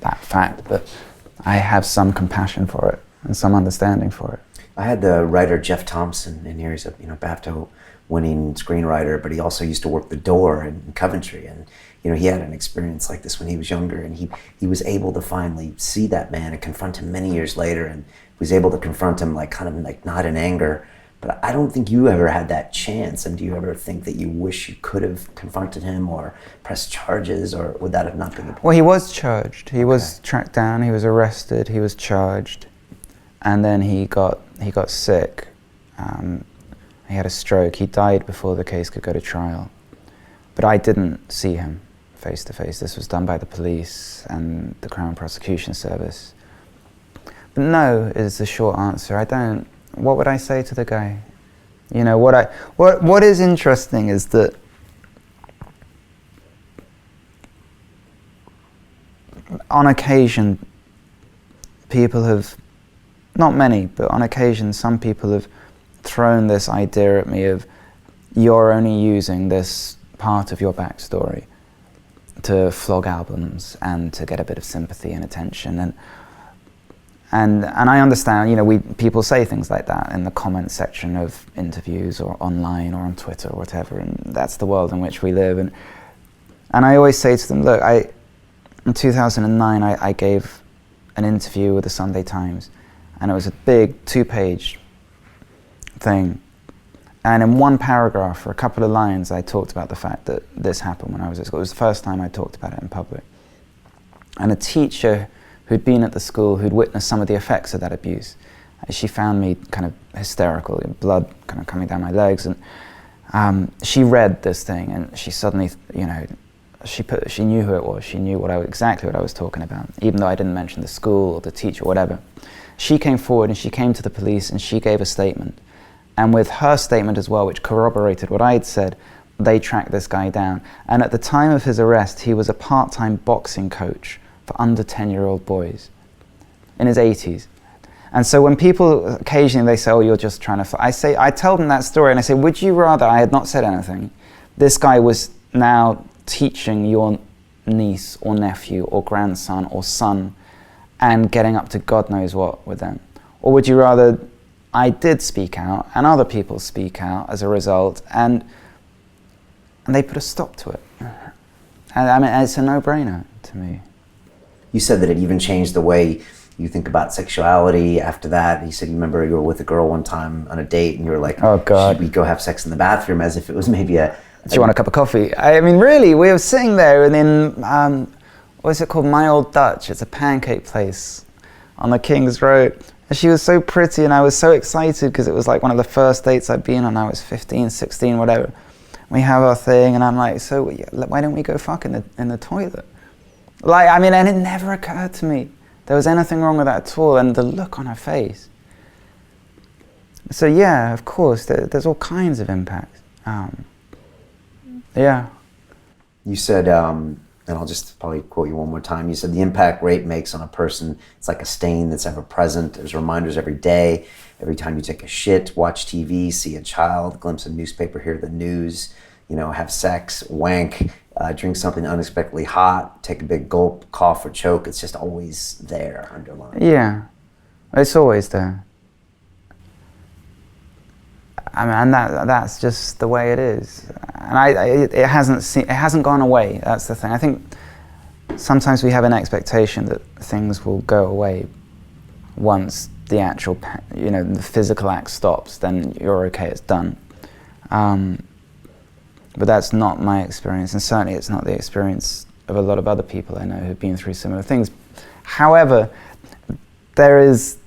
that fact, but I have some compassion for it and some understanding for it. I had the writer Jeff Thompson in here. He's a BAFTA-winning screenwriter, but he also used to work the door in Coventry, and he had an experience like this when he was younger, and he was able to finally see that man and confront him many years later, and was able to confront him kind of not in anger. But I don't think you ever had that chance. And do you ever think that you wish you could have confronted him or pressed charges, or would that have not been the point? Well, he was charged. He was tracked down. He was arrested. He was charged, and then he got sick. He had a stroke. He died before the case could go to trial. But I didn't see him face to face. This was done by the police and the Crown Prosecution Service. But no is the short answer. I don't. What would I say to the guy? What is interesting is that on occasion people have, not many, but on occasion some people have thrown this idea at me of, you're only using this part of your backstory to flog albums and to get a bit of sympathy and attention, and I understand, people say things like that in the comment section of interviews or online or on Twitter or whatever, and that's the world in which we live. And I always say to them, look, in 2009 I gave an interview with the Sunday Times, and it was a big 2-page thing. And in one paragraph, for a couple of lines, I talked about the fact that this happened when I was at school. It was the first time I talked about it in public. And a teacher who'd been at the school, who'd witnessed some of the effects of that abuse, she found me kind of hysterical, blood kind of coming down my legs. And she read this thing, and she suddenly, she knew who it was. She knew exactly what I was talking about, even though I didn't mention the school or the teacher or whatever. She came forward and she came to the police and she gave a statement. And with her statement as well, which corroborated what I'd said, they tracked this guy down. And at the time of his arrest, he was a part-time boxing coach for under 10-year-old boys in his 80s. And so when people occasionally they say, oh, you're just trying to, I tell them that story and I say, would you rather I had not said anything? This guy was now teaching your niece or nephew or grandson or son and getting up to God knows what with them? Or would you rather I did speak out and other people speak out as a result, and they put a stop to it? And I mean, it's a no-brainer to me. You said that it even changed the way you think about sexuality after that. You said you remember you were with a girl one time on a date and you were like, oh God, should we go have sex in the bathroom, as if it was maybe do you want a cup of coffee? I mean, really, we were sitting there and in, what's it called? My Old Dutch. It's a pancake place on the King's Road. And she was so pretty and I was so excited because it was like one of the first dates I'd been on. I was 15, 16, whatever. We have our thing and I'm like, so why don't we go fuck in the toilet? And it never occurred to me there was anything wrong with that at all, and the look on her face. So yeah, of course, there's all kinds of impacts. Yeah. You said, and I'll just probably quote you one more time, you said the impact rape makes on a person, it's like a stain that's ever present. There's reminders every day, every time you take a shit, watch TV, see a child, glimpse a newspaper, hear the news, have sex, wank, drink something unexpectedly hot, take a big gulp, cough or choke. It's just always there, underlying. Yeah, it's always there. I mean, and that's just the way it is. And it hasn't gone away. That's the thing. I think sometimes we have an expectation that things will go away once the actual, the physical act stops. Then you're okay. It's done. But that's not my experience, and certainly it's not the experience of a lot of other people I know who've been through similar things. However, there is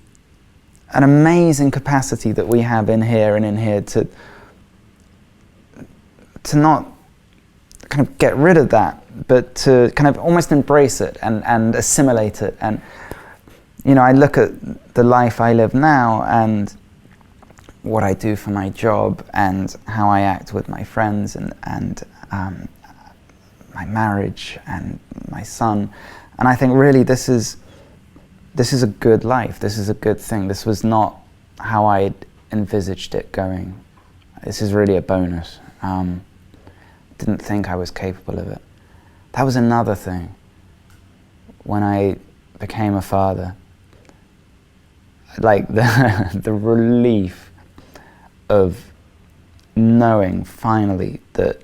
an amazing capacity that we have in here to not kind of get rid of that, but to kind of almost embrace it and assimilate it. And I look at the life I live now and what I do for my job and how I act with my friends and my marriage and my son, and I think really this is a good life. This is a good thing. This was not how I envisaged it going. This is really a bonus. Didn't think I was capable of it. That was another thing. when I became a father. Like the relief of knowing finally that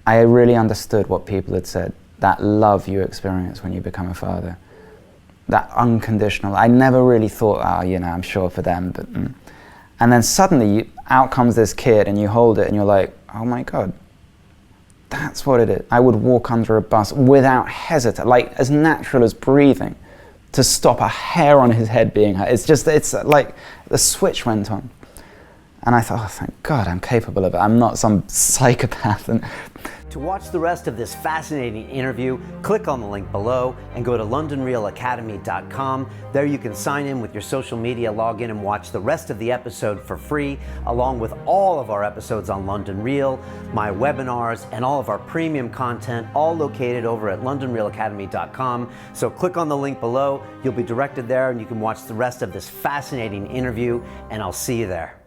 I really understood what people had said, that love you experience when you become a father, that unconditional. I never really thought, I'm sure for them, but and then suddenly out comes this kid and you hold it and you're like, oh my God, that's what it is. I would walk under a bus without hesitation, like as natural as breathing, to stop a hair on his head being hurt. It's like the switch went on. And I thought, oh, thank God I'm capable of it. I'm not some psychopath. And to watch the rest of this fascinating interview, click on the link below and go to londonreelacademy.com. There you can sign in with your social media, log in and watch the rest of the episode for free, along with all of our episodes on London Reel, my webinars, and all of our premium content, all located over at londonreelacademy.com. So click on the link below, you'll be directed there and you can watch the rest of this fascinating interview, and I'll see you there.